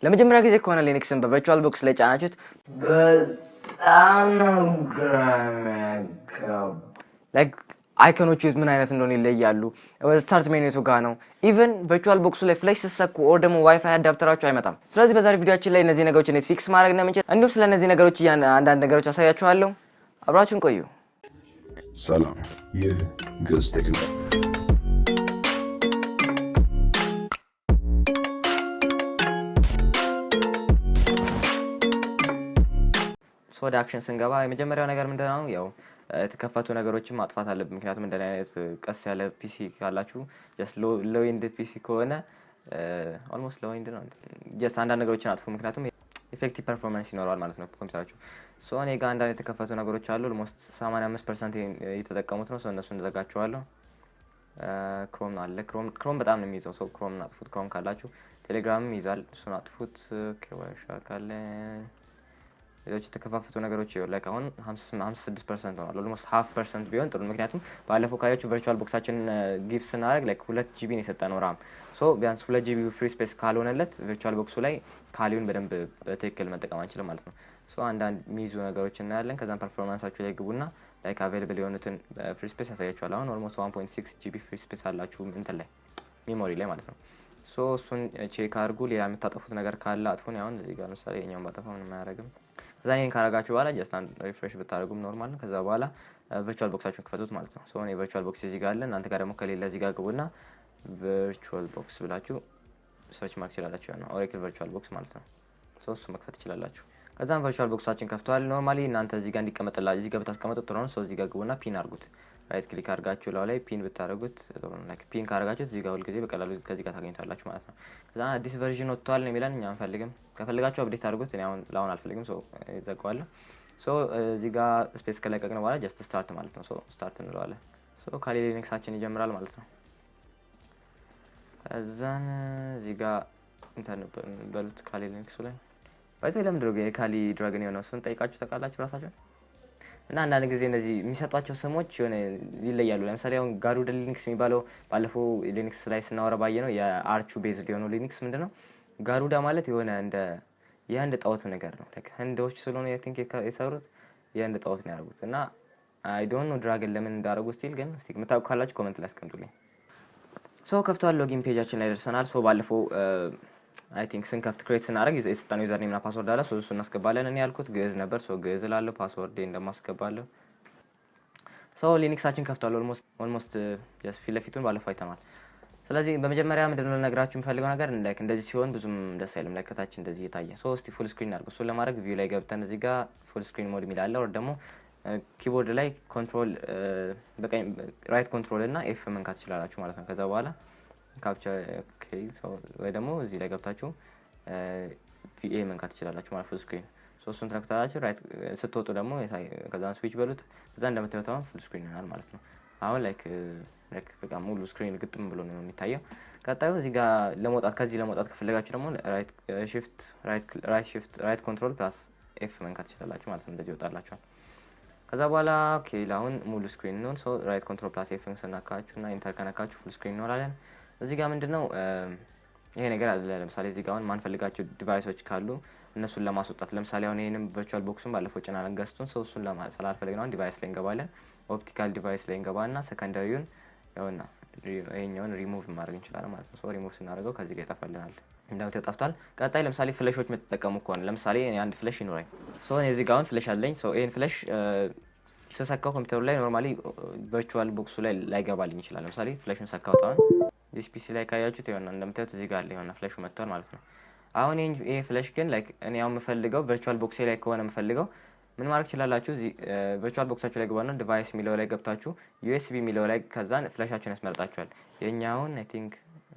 ለመጀመሪያ ጊዜ ከሆነ ሊነክስን በቨርቹዋልቦክስ ላይ ጫናችሁት በጣም ነው ላይክ አይኮኖቹ ምን አይነት እንደሆነ ይለያሉ። ስታርት ሜኑቱ ጋር ነው። ኢቭን ቨርቹዋልቦክሱ ላይ ፍላሽ ሲሰኩ ኦር ደግሞ ዋይፋይ አዳፕተራችሁ አይመጣም። ስለዚህ በዛሬ ቪዲዮአችን ላይ እነዚህ ነገሮችን እንዴት ፊክስ ማድረግ እንደምንችል እንዲሁም ስለ እነዚህ ነገሮች አንዳንድ ነገሮች አሳያችኋለሁ። አብራችሁን ቆዩ። ሰላም፣ ይህ ግዕዝ ቴክ ነው። ወደ አክሽን ስንገባ የመጀመሪያው ነገር ምንድነው? ያው የተከፈቱ ነገሮችን ማጥፋት አለብን። ምክንያቱም እንደኔ አይነት ቀስ ያለ ፒሲ ካላችሁ ጀስት ሎው ኤንድ ፒሲ ከሆነ ኦልሞስት ሎው ኤንድ ነው ጀስት አንዳንድ ነገሮችን አጥፉ። ምክንያቱም ኢፌክቲቭ ፐርፎርማንስ ይኖረዋል ማለት ነው ኮምፒውተራችሁ። ሶ እኔ ጋር አንዳንድ የተከፈቱ ነገሮች አሉ። ኦልሞስት 85% እየተጠቀሙት ነው። ሶ እነሱን እንዘጋቸዋለሁ። ክሮም አለ። ክሮም በጣም ነው የሚይዘው። ሶ ክሮም አጥፉት። ክሮም ካላችሁ ቴሌግራምም ይዛል። እሱን አጥፉት። ከዋሻ ካለ ሌሎች የተከፋፈቱ ነገሮች ይኸው ላይክ አሁን 56% ሆኗል። ኦልሞስት 1/2% ቢሆን ጥሩ። ምክንያቱም ባለፈው ካያችሁ ቨርቹዋል ቦክሳችን ጊቭ ስናደርግ ላይክ 2 GB ነው የሰጠነው ራም። ሶ ቢያንስ 2 GB ፍሪ ስፔስ ካልሆነለት ቨርቹዋል ቦክሱ ላይ ካሊውን በደንብ በትክክል መጠቀም አንችልም ማለት ነው። ሶ አንዳንድ ሚዙ ነገሮች እናያለን። ከዛም ፐርፎርማንሳችሁ ላይ ግቡና ላይክ አቬለብል የሆኑትን ፍሪ ስፔስ ያሳያችኋል። አሁን ኦልሞስት 1.6 GB ፍሪ ስፔስ አላችሁ እንትን ላይ ሜሞሪ ላይ ማለት ነው። ሶ እሱን ቼክ አድርጉ። ሌላ የምታጠፉት ነገር ካለ አጥፉን። አሁን እዚህ ጋር ለምሳሌ የኛውን ባጠፋ ምንም አያደርግም። ከዛ ይሄን ካረጋችሁ በኋላ ጀስት አንድ ሪፍሬሽ ብታደርጉም ኖርማል ነው። ከዛ በኋላ ቨርቹዋል ቦክሳችሁን ክፈቱት ማለት ነው። ሶ እኔ ቨርቹዋል ቦክስ እዚህ ጋር አለ። እናንተ ጋር ደግሞ ከሌለ እዚህ ጋር ግቡና ቨርቹዋል ቦክስ ብላችሁ ሰርች ማርክ ትችላላችሁ ነው ኦራክል ቨርቹዋል ቦክስ ማለት ነው። ሶ እሱ መክፈት ትችላላችሁ። ከዛም ቨርቹዋል ቦክሳችን ከፍቷል። ኖርማሊ እናንተ እዚህ ጋር እንዲቀመጥላችሁ እዚህ ጋር ብታስቀምጡት ጥሩ ነው። ሶ እዚህ ጋር ግቡና ፒን አድርጉት። ራይት ክሊክ አድርጋችሁ ላይ ፒን ብታደርጉት ላይክ ፒን ካደረጋችሁት እዚህ ጋር ሁሉ ጊዜ በቀላሉ ከዚህ ጋር ታገኙታላችሁ ማለት ነው። ከዛ አዲስ ቨርዥን ወጥቷል ነው የሚለን። እኛ አንፈልግም። ከፈልጋችሁ አፕዴት አድርጉት። እኔ አሁን አልፈልግም። ሶ ይዘጋዋል። ሶ እዚህ ጋር ስፔስ ከለቀቅን በኋላ ጀስት ስታርት ማለት ነው። ሶ ስታርት እንለዋለን። ሶ ካሊ ሊነክሳችን ይጀምራል ማለት ነው። ከዛን እዚህ ጋር እንትን በሉት ካሊ ሊነክሱ ላይ ባይዘው ለምን ድሮግ የካሊ ድራገን የሆነው እሱን ጠይቃችሁ ታውቃላችሁ ራሳችሁ? እና አንዳንድ ጊዜ እነዚህ የሚሰጧቸው ስሞች የሆነ ይለያሉ። ለምሳሌ አሁን ጋሩዳ ሊነክስ የሚባለው ባለፈው ሊነክስ ላይ ስናወራ ባየ ነው የአርቹ ቤዝድ የሆነው ሊነክስ ምንድነው? ጋሩዳ ማለት የሆነ እንደ የህንድ ጣዖት ነገር ነው። ላይክ ህንዶች ስለሆነ አይ ቲንክ የሰሩት የህንድ ጣዖት ነው ያደረጉት። እና አይ ዶንት ኖ ድራገን ለምን እንዳደረጉት ስቲል ግን እስቲ የምታውቁ ካላችሁ ኮሜንት ላይ አስቀምጡልኝ። ሶ ከፍቷል። ሎጊን ፔጃችን ላይ ደርሰናል። ሶ ባለፈው አይ ቲንክ ስንከፍት ክሬት ስናደርግ የሰጠነው ዩዘር ኔም እና ፓስወርድ አለ። ሶ እሱን እናስገባለን። እኔ ያልኩት ግዕዝ ነበር። ሶ ግዕዝ ላለው ፓስወርድ እንደማስገባለሁ። ሶ ሊነክሳችን ከፍቷል። ኦልሞስት ጀስት ፊት ለፊቱን ባለፈው አይተናል። ስለዚህ በመጀመሪያ ምንድነው ልነግራችሁ የምፈልገው ነገር ላይክ እንደዚህ ሲሆን ብዙም ደስ አይልም። ላይክ ከታች እንደዚህ እየታየ ሶ እስቲ ፉል ስክሪን አድርጉ። እሱን ለማድረግ ቪው ላይ ገብተን እዚህ ጋር ፉል ስክሪን ሞድ የሚል አለ። ወር ደግሞ ኪቦርድ ላይ ኮንትሮል በቀኝ ራይት ኮንትሮል እና ኤፍ መንካት ትችላላችሁ ማለት ነው። ከዛ በኋላ ካፕቸር ወይ ደግሞ እዚህ ላይ ገብታችሁ ቪኤ መንካት ትችላላችሁ ማለት ፉል ስክሪን። ሶ እሱን ትነክታላችሁ። ራይት ስትወጡ ደግሞ ከዛን ስዊች በሉት። ከዛ እንደምታዩት አሁን ፉል ስክሪን ይሆናል ማለት ነው። አሁን ላይክ በቃ ሙሉ ስክሪን ግጥም ብሎ ነው የሚታየው። ቀጣዩ እዚህ ጋር ለመውጣት ከዚህ ለመውጣት ከፈለጋችሁ ደግሞ ራይት ኮንትሮል ፕላስ ኤፍ መንካት ትችላላችሁ ማለት ነው። እንደዚህ ይወጣላችኋል። ከዛ በኋላ ኦኬ አሁን ሙሉ ስክሪን ነው። ሶ ራይት ኮንትሮል ፕላስ ኤፍ ስናካችሁና ኢንተር ከነካችሁ ፉል ስክሪን እንሆናለን። እዚህ ጋር ምንድነው ይሄ ነገር አለ። ለምሳሌ እዚህ ጋር አሁን ማንፈልጋቸው ዲቫይሶች ካሉ እነሱን ለማስወጣት ለምሳሌ አሁን ይሄንም ቨርቹዋል ቦክሱን ባለፈው ጭናለን ገዝቱን ሶ እሱን ስላልፈልግ ነው ዲቫይስ ላይ እንገባለን። ኦፕቲካል ዲቫይስ ላይ እንገባና ሰከንዳሪውን ያውና ይሄኛውን ሪሙቭ ማድረግ እንችላለን ማለት ነው። ሶ ሪሙቭ ስናደርገው ከዚህ ጋር ይጠፋልናል። እንደምታዩት ጠፍቷል። ቀጣይ ለምሳሌ ፍለሾች የምትጠቀሙ ከሆነ ለምሳሌ አንድ ፍለሽ ይኖራል። ሶ እዚህ ጋር አሁን ፍለሽ አለኝ። ሶ ይሄን ፍለሽ ስሰካው ኮምፒውተሩ ላይ ኖርማሊ ቨርቹዋል ቦክሱ ላይ ላይገባልኝ ይችላል። ለምሳሌ ፍለሹን ሰካውት አሁን ዲስፒሲ ላይ ካያችሁት ይሆናል እንደምታዩት እዚህ ጋር አለ ይሆናል ፍለሹ መጥቷል ማለት ነው። አሁን ይሄ ፍለሽ ግን ላይክ እኔ አሁን የምፈልገው ቨርቹዋል ቦክስ ላይ ከሆነ የምፈልገው ምን ማድረግ ይችላልላችሁ? እዚህ ቨርቹዋል ቦክሳችሁ ላይ ገባና ዲቫይስ ሚለው ላይ ገብታችሁ ዩኤስቢ ሚለው ላይ ከዛን ፍለሻችሁን ያስመርጣችኋል። የኛውን አይ ቲንክ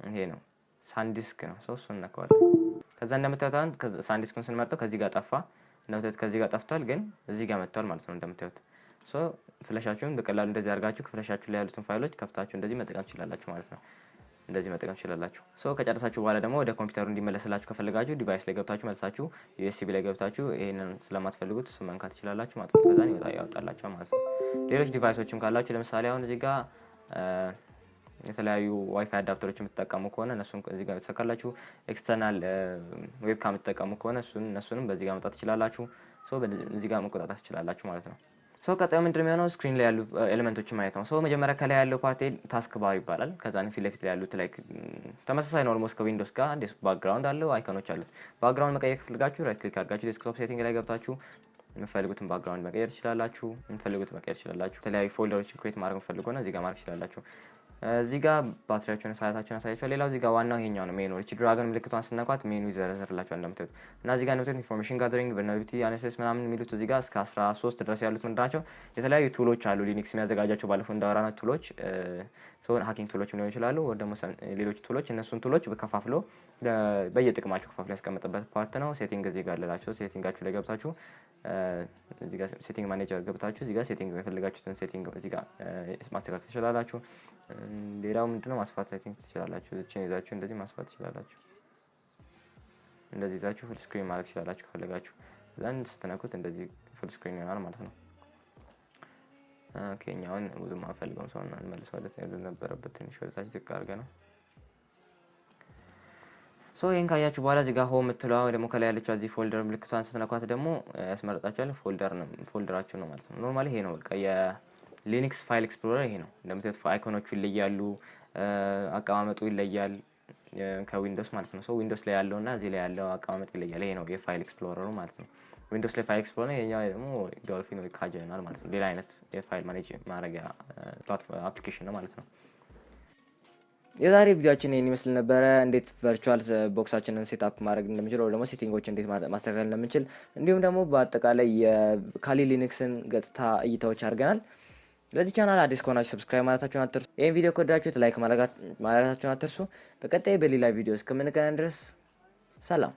ይሄ ነው ሳንዲስክ ነው። ሶ እሱን ነካዋለን። ከዛ እንደምታዩት አሁን ሳንዲስኩን ስንመርጠው ከዚህ ጋር ጠፋ። እንደምታዩት ከዚህ ጋር ጠፍቷል፣ ግን እዚህ ጋር መጥቷል ማለት ነው እንደምታዩት። ሶ ፍለሻችሁን በቀላሉ እንደዚህ አድርጋችሁ ፍለሻችሁ ላይ ያሉትን ፋይሎች ከፍታችሁ እንደዚህ መጠቀም ትችላላችሁ ማለት ነው። እንደዚህ መጠቀም ትችላላችሁ። ሶ ከጨረሳችሁ በኋላ ደግሞ ወደ ኮምፒውተሩ እንዲመለስላችሁ ከፈለጋችሁ ዲቫይስ ላይ ገብታችሁ መልሳችሁ ዩኤስቢ ላይ ገብታችሁ ይሄንን ስለማትፈልጉት እሱ መንካት ትችላላችሁ ማለት ነው። ከዛን ያወጣላችሁ ማለት ነው። ሌሎች ዲቫይሶችም ካላችሁ ለምሳሌ አሁን እዚህ ጋር የተለያዩ ዋይፋይ አዳፕተሮች የምትጠቀሙ ከሆነ እነሱን እዚህ ጋር ተሰካላችሁ ኤክስተርናል ዌብካም የምትጠቀሙ ከሆነ እነሱንም በዚህ ጋር መጣት ትችላላችሁ ሶ በዚህ ጋር መቆጣጣት ትችላላችሁ ማለት ነው ሶ ቀጣዩ ምንድነው የሚሆነው ስክሪን ላይ ያሉ ኤሌመንቶችን ማየት ነው ሶ መጀመሪያ ከላይ ያለው ፓርት ታስክ ባር ይባላል ከዛን ፊት ለፊት ያሉት ላይክ ተመሳሳይ ነው ኦልሞስት ከዊንዶውስ ጋር ባክግራውንድ አለው አይኮኖች አሉት ባክግራውንድ መቀየር ከፈልጋችሁ ራይት ክሊክ አድርጋችሁ ዴስክቶፕ ሴቲንግ ላይ ገብታችሁ የምትፈልጉትን ባክግራውንድ መቀየር ትችላላችሁ የምትፈልጉትን መቀየር ትችላላችሁ የተለያዩ ፎልደሮችን ክሬት ማድረግ ፈልጉ ነው እዚህ ጋር ማድረግ ትችላላችሁ እዚህ ጋር ባትሪያችሁን ሰዓታችሁን አሳያችኋል ሌላው እዚህ ጋር ዋናው ይሄኛው ነው ሜኑ እቺ ድራገን ምልክቷን ስነኳት ሜኑ ይዘረዘርላችኋል እንደምታዩት እና እዚህ ጋር ነው ኢንፎርሜሽን ጋዘሪንግ ቨልነራቢሊቲ አናሊሲስ ምናምን የሚሉት እዚህ ጋር እስከ 13 ድረስ ያሉት ምንድናቸው የተለያዩ ቱሎች አሉ ሊነክስ የሚያዘጋጃቸው ባለፈው እንዳወራናት ቱሎች ሶን ሃኪንግ ቱሎች ሊሆኑ ይችላሉ ወይ ደግሞ ሌሎች ቱሎች እነሱን ቱሎች በከፋፍሎ በየጥቅማቸው ከፋፍሎ ያስቀምጥበት ፓርት ነው ሴቲንግ እዚህ ጋር አለላችሁ ሴቲንጋችሁ ላይ ገብታችሁ እዚህ ጋር ሴቲንግ ማኔጀር ገብታችሁ እዚህ ጋር ሴቲንግ የፈለጋችሁትን ሴቲንግ እዚህ ጋር ማስተካከል ትችላላችሁ ሌላው ምንድነው ማስፋት ሴቲንግ ትችላላችሁ እዚችን ይዛችሁ እንደዚህ ማስፋት ትችላላችሁ እንደዚህ ይዛችሁ ፉል ስክሪን ማድረግ ትችላላችሁ ከፈለጋችሁ ዘንድ ስትነኩት እንደዚህ ፉል ስክሪን ይሆናል ማለት ነው ኦኬ ኛውን ብዙም አንፈልገውም ሰው እንመልሰው ወደ ተያዘ ነበረበት ትንሽ ወደታች ዝቅ አድርገን ነው ሶ ይሄን ካያችሁ በኋላ እዚህ ጋር ሆም የምትለዋ ወይ ደግሞ ከላይ ያለችው እዚህ ፎልደር ምልክቷን ስትነኳት ደግሞ ያስመርጣችኋል ፎልደራችሁ ነው ማለት ነው ኖርማሊ ይሄ ነው በቃ የሊነክስ ፋይል ኤክስፕሎረር ይሄ ነው እንደምታዩት አይኮኖቹ ይለያሉ አቀማመጡ ይለያል ከዊንዶውስ ማለት ነው ሶ ዊንዶውስ ላይ ያለውና እዚህ ላይ ያለው አቀማመጥ ይለያል ይሄ ነው የፋይል ኤክስፕሎረሩ ማለት ነው ዊንዶውስ ላይ ፋይል ኤክስፕሎረር ይሄኛው ደግሞ ዶልፊን ወይ ካጀናል ማለት ነው ሌላ አይነት የፋይል ማኔጅ ማድረጊያ ፕላትፎርም አፕሊኬሽን ነው ማለት ነው የዛሬ ቪዲዮአችን ይሄን ይመስል ነበር እንዴት ቨርቹዋል ቦክሳችንን ሴትአፕ ማድረግ እንደምንችል ወይ ደግሞ ሴቲንጎች እንዴት ማስተካከል እንደምንችል እንዲሁም ደግሞ በአጠቃላይ የካሊ ሊነክስን ገጽታ እይታዎች አድርገናል ለዚህ ቻናል አዲስ ከሆናችሁ ሰብስክራይብ ማድረጋችሁን አትርሱ ይሄን ቪዲዮ ከወደዳችሁት ላይክ ማድረጋችሁን አትርሱ በቀጣይ በሌላ ቪዲዮ እስከምንገናኝ ድረስ ሰላም